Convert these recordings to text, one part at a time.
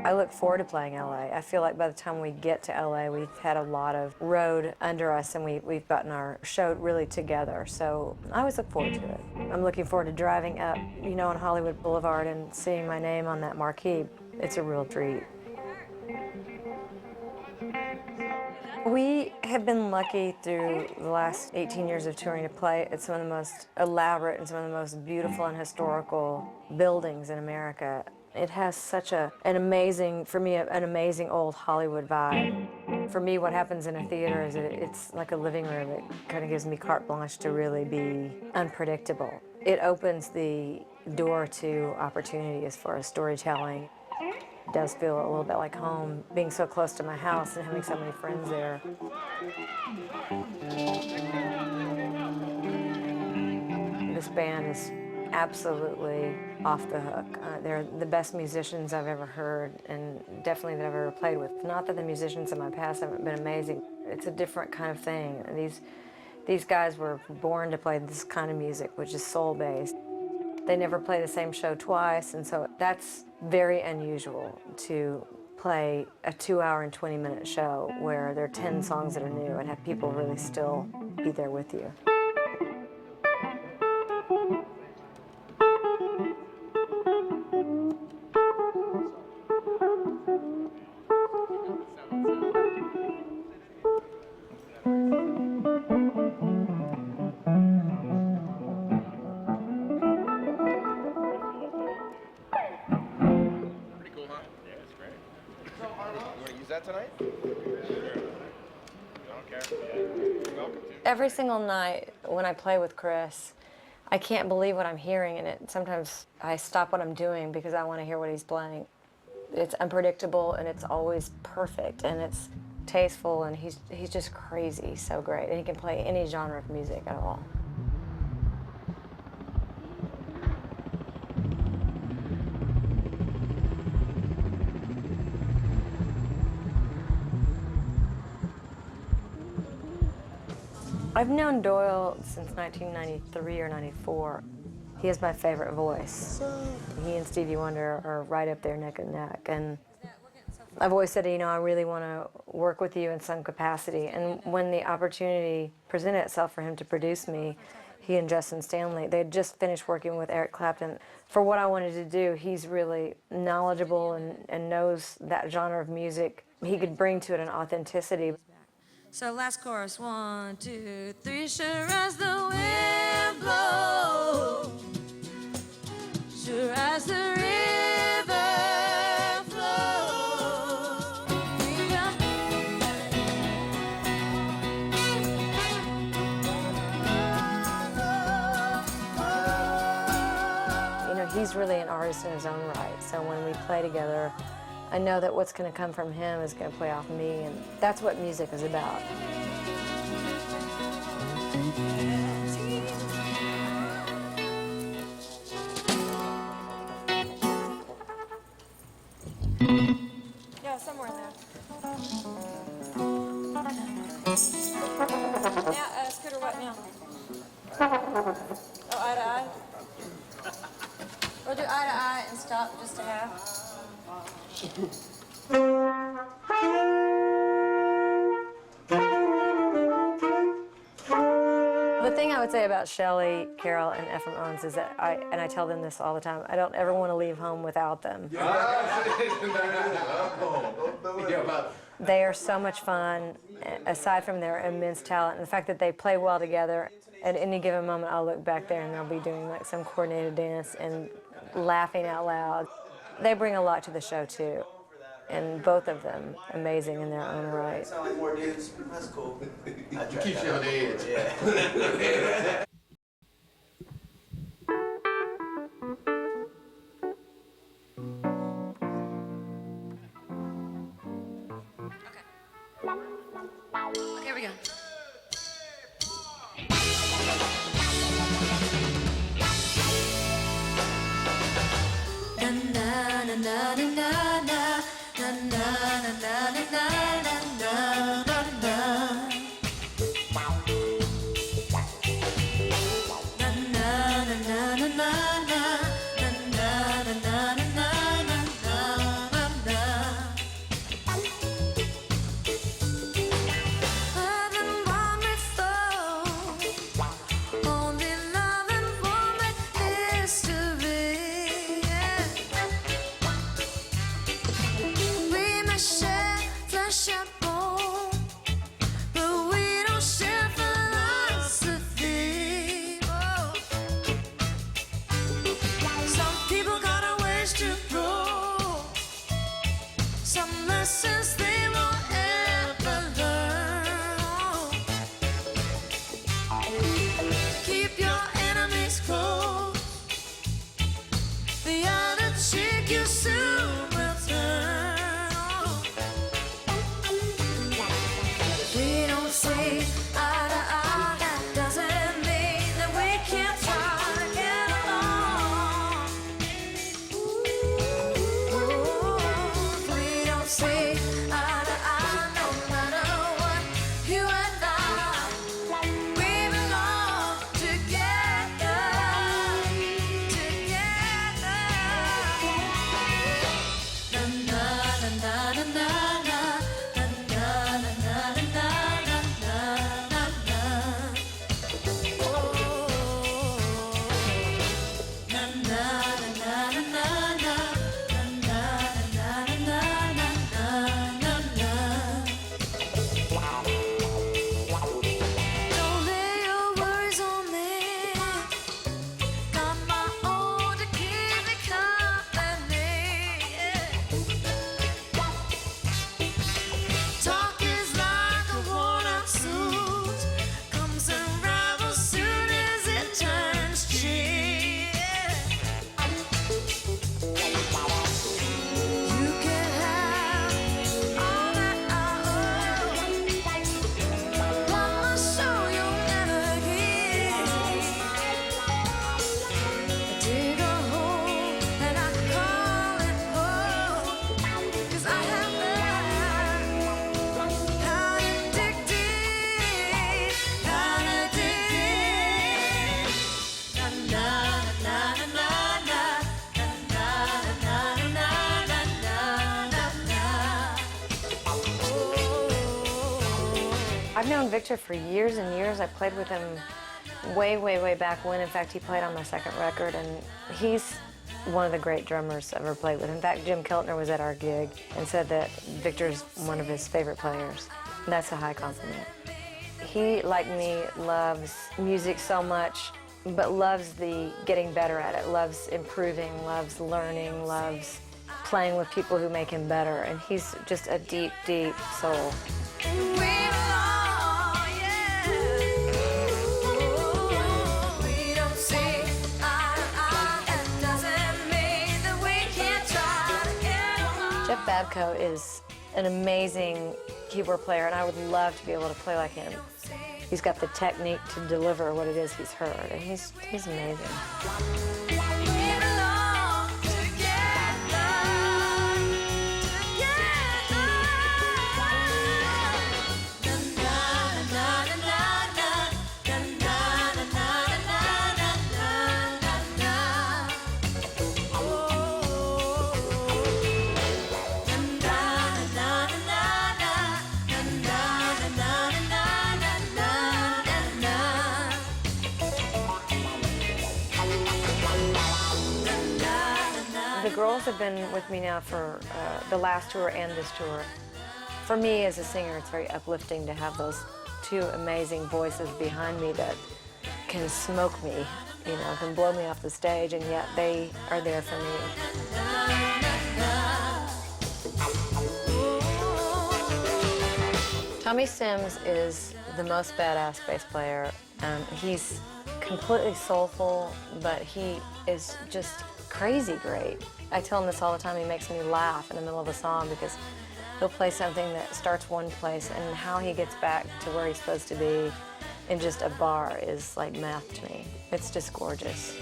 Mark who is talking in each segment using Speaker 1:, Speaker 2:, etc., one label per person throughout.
Speaker 1: I look forward to playing LA. I feel like by the time we get to LA, we've had a lot of road under us and we've gotten our show really together. So I always look forward to it. I'm looking forward to driving up, you know, on Hollywood Boulevard and seeing my name on that marquee. It's a real treat. We have been lucky through the last 18 years of touring to play at some of the most elaborate and some of the most beautiful and historical buildings in America. It has such an amazing, for me, an amazing old Hollywood vibe. For me, what happens in a theater is it's like a living room. It kind of gives me carte blanche to really be unpredictable. It opens the door to opportunity as far as storytelling. It does feel a little bit like home, being so close to my house and having so many friends there. This band is absolutely off the hook. They're the best musicians I've ever heard, and definitely that I've ever played with. Not that the musicians in my past haven't been amazing. It's a different kind of thing. These guys were born to play this kind of music, which is soul-based. They never play the same show twice, and so that's very unusual to play a 2-hour and 20-minute show where there are 10 songs that are new and have people really still be there with you. Every single night when I play with Chris, I can't believe what I'm hearing in it. Sometimes I stop what I'm doing because I want to hear what he's playing. It's unpredictable and it's always perfect and it's tasteful and he's just crazy, he's so great. And he can play any genre of music at all. I've known Doyle since 1993 or 94. He has my favorite voice. He and Stevie Wonder are right up there neck and neck. And I've always said, you know, I really want to work with you in some capacity. And when the opportunity presented itself for him to produce me, he and Justin Stanley, they had just finished working with Eric Clapton. For what I wanted to do, he's really knowledgeable and knows that genre of music. He could bring to it an authenticity. So last chorus, 1, 2, 3, sure as the wind blows, sure as the river flows. You know, he's really an artist in his own right, so when we play together, I know that what's going to come from him is going to play off me, and that's what music is about. Yeah, somewhere in there. Yeah, Scooter, what now? Oh, eye to eye? We'll do eye to eye and stop just to have. The thing I would say about Shelly, Carroll, and EPHRAIM Owens is that I tell them this all the time, I don't ever want to leave home without them. They are so much fun, aside from their immense talent, and the fact that they play well together. At any given moment, I'll look back there and they'll be doing like some coordinated dance and laughing out loud. They bring a lot to the show too, and both of them amazing in their own right.
Speaker 2: Sound like more dudes. That's cool.
Speaker 3: It keeps you on the edge.
Speaker 2: Yeah.
Speaker 1: Okay, here we go. I've known Victor for years and years. I played with him way, way, way back when. In fact, he played on my second record, and he's one of the great drummers I've ever played with. In fact, Jim Keltner was at our gig and said that Victor's one of his favorite players. And that's a high compliment. He, like me, loves music so much, but loves the getting better at it, loves improving, loves learning, loves playing with people who make him better. And he's just a deep, deep soul. BABKO is an amazing keyboard player, and I would love to be able to play like him. He's got the technique to deliver what it is he's heard, and he's amazing. The girls have been with me now for the last tour and this tour. For me as a singer, it's very uplifting to have those two amazing voices behind me that can smoke me, you know, can blow me off the stage, and yet they are there for me. Tommy Sims is the most badass bass player. He's completely soulful, but he is just crazy great. I tell him this all the time. He makes me laugh in the middle of a song because he'll play something that starts one place, and how he gets back to where he's supposed to be in just a bar is like math to me. It's just gorgeous.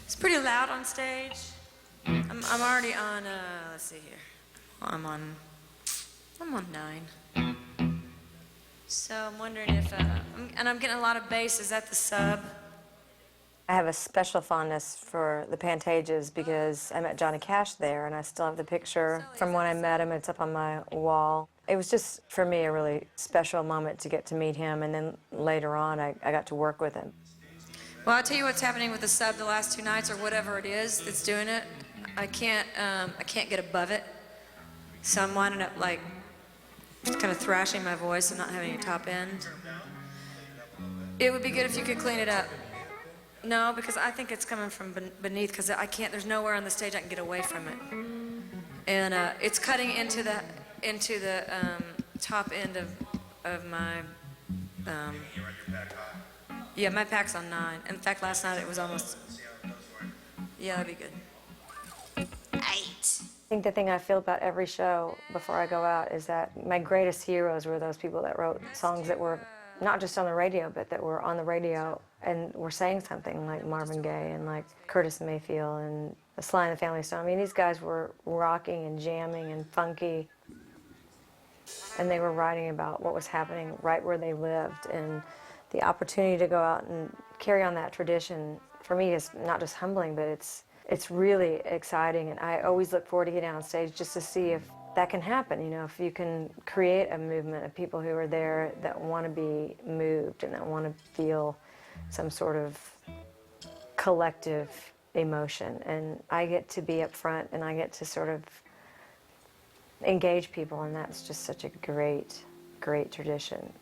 Speaker 4: It's pretty loud on stage. I'm already on, let's see here. I'm on 9. So I'm wondering if, and I'm getting a lot of bass. Is that the sub?
Speaker 1: I have a special fondness for the Pantages because I met Johnny Cash there, and I still have the picture from when I met him. It's up on my wall. It was just, for me, a really special moment to get to meet him, and then later on, I got to work with him.
Speaker 4: Well, I'll tell you what's happening with the sub the last 2 nights, or whatever it is that's doing it. I can't get above it, so I'm winding up like kind of thrashing my voice and not having a top end. It would be good if you could clean it up. No, because I think it's coming from beneath, because I can't. There's nowhere on the stage I can get away from it, and it's cutting into the top end of my. Yeah, my pack's on 9. In fact, last night it was almost. Yeah, that'd be good. 8.
Speaker 1: I think the thing I feel about every show before I go out is that my greatest heroes were those people that wrote songs that were not just on the radio, but that were on the radio and were saying something, like Marvin Gaye and like Curtis Mayfield and Sly and the Family Stone. I mean, these guys were rocking and jamming and funky, and they were writing about what was happening right where they lived. And the opportunity to go out and carry on that tradition, for me, is not just humbling, but it's really exciting. And I always look forward to getting on stage just to see if that can happen, you know, if you can create a movement of people who are there that want to be moved and that want to feel some sort of collective emotion. And I get to be up front, and I get to sort of engage people, and that's just such a great, great tradition.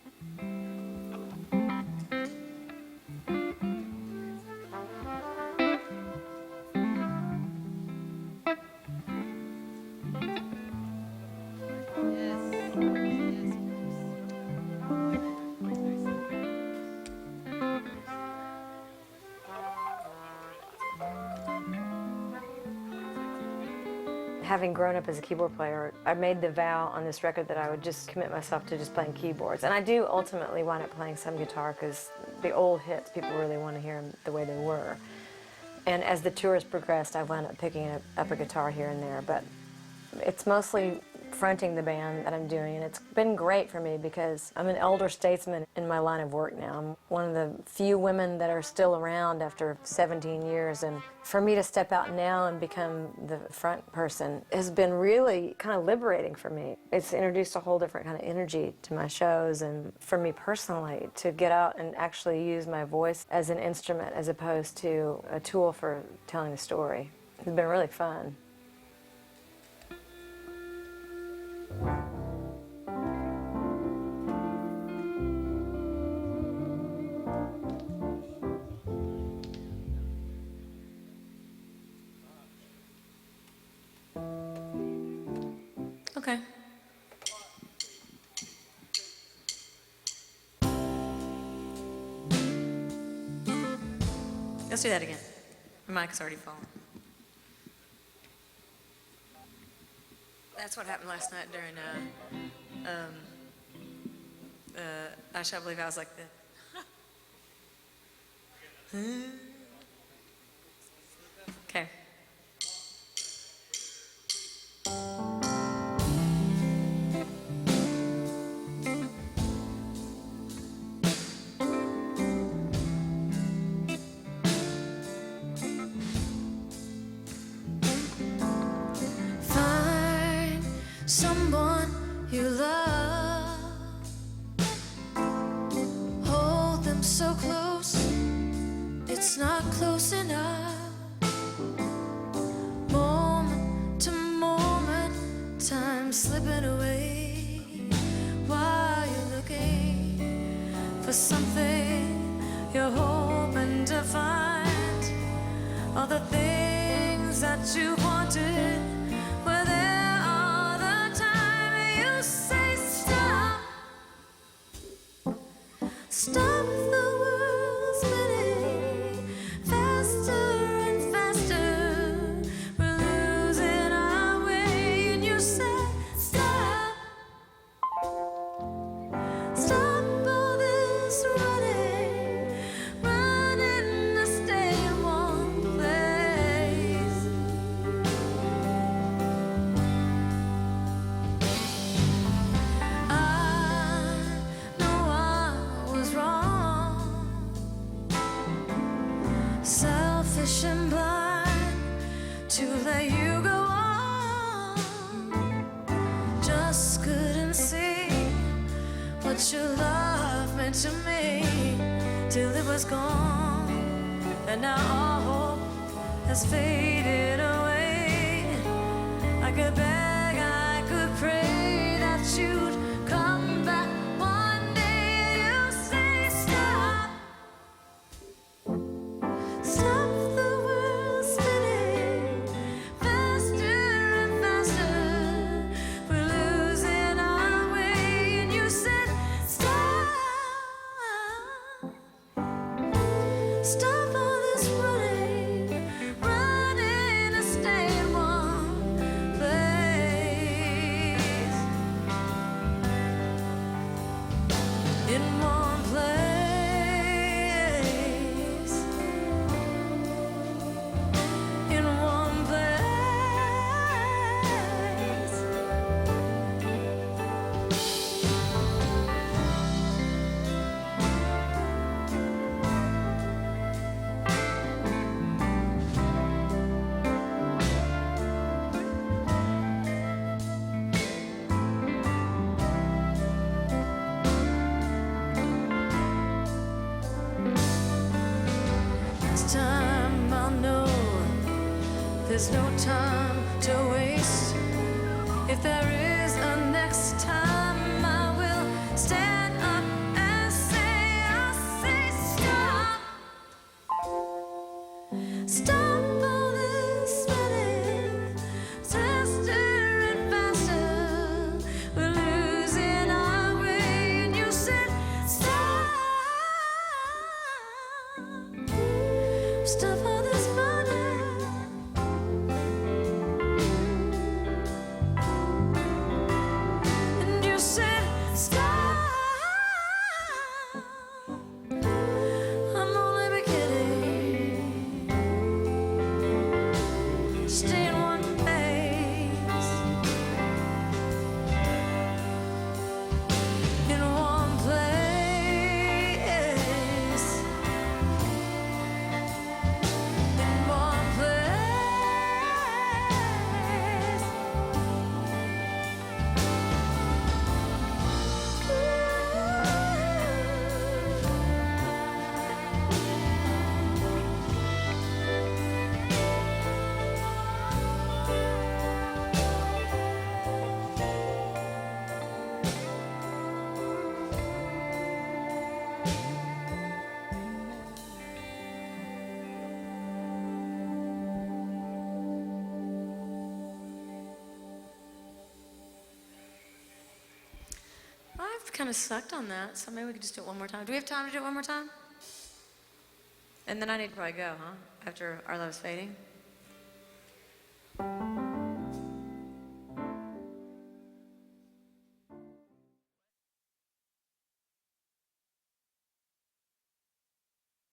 Speaker 1: Having grown up as a keyboard player, I made the vow on this record that I would just commit myself to just playing keyboards. And I do ultimately wind up playing some guitar, because the old hits, people really want to hear them the way they were. And as the tour has progressed, I've wound up picking up a guitar here and there, but it's mostly fronting the band that I'm doing, and it's been great for me because I'm an elder statesman in my line of work now. I'm one of the few women that are still around after 17 years, and for me to step out now and become the front person has been really kind of liberating for me. It's introduced a whole different kind of energy to my shows, and for me personally, to get out and actually use my voice as an instrument as opposed to a tool for telling a story. It's been really fun.
Speaker 4: Okay. Let's do that again. My mic's already fallen. That's what happened last night during I Shall Believe. I was like this. Okay.
Speaker 5: Someone you love, hold them so close, it's not close enough. Moment to moment, time slipping away, while you're looking for something you're hoping to find. All the things that you wanted were there. Stop the world spinning faster and faster. We're losing our way, and you said stop. Stop all this running, running to stay in one place. Selfish and blind to let you go on. Just couldn't see what your love meant to me till it was gone. And now all hope has faded away. I could beg, I could pray that you'd come back one day. You say stop. Stop the world spinning faster and faster. We're losing our way, and you said stop. Stop all this running, running to stay in one place. In one place. In one place. This time I'll know there's no time to waste. If there is a next time, I will stand up and say, I'll say stop. Stop all this running, faster and faster. We're losing our way, and you said stop. Stop all this running. And you
Speaker 4: kind of sucked on that, so maybe we could just do it one more time. Do we have time to do it one more time? And then I need to probably go, huh? After Our Love is Fading.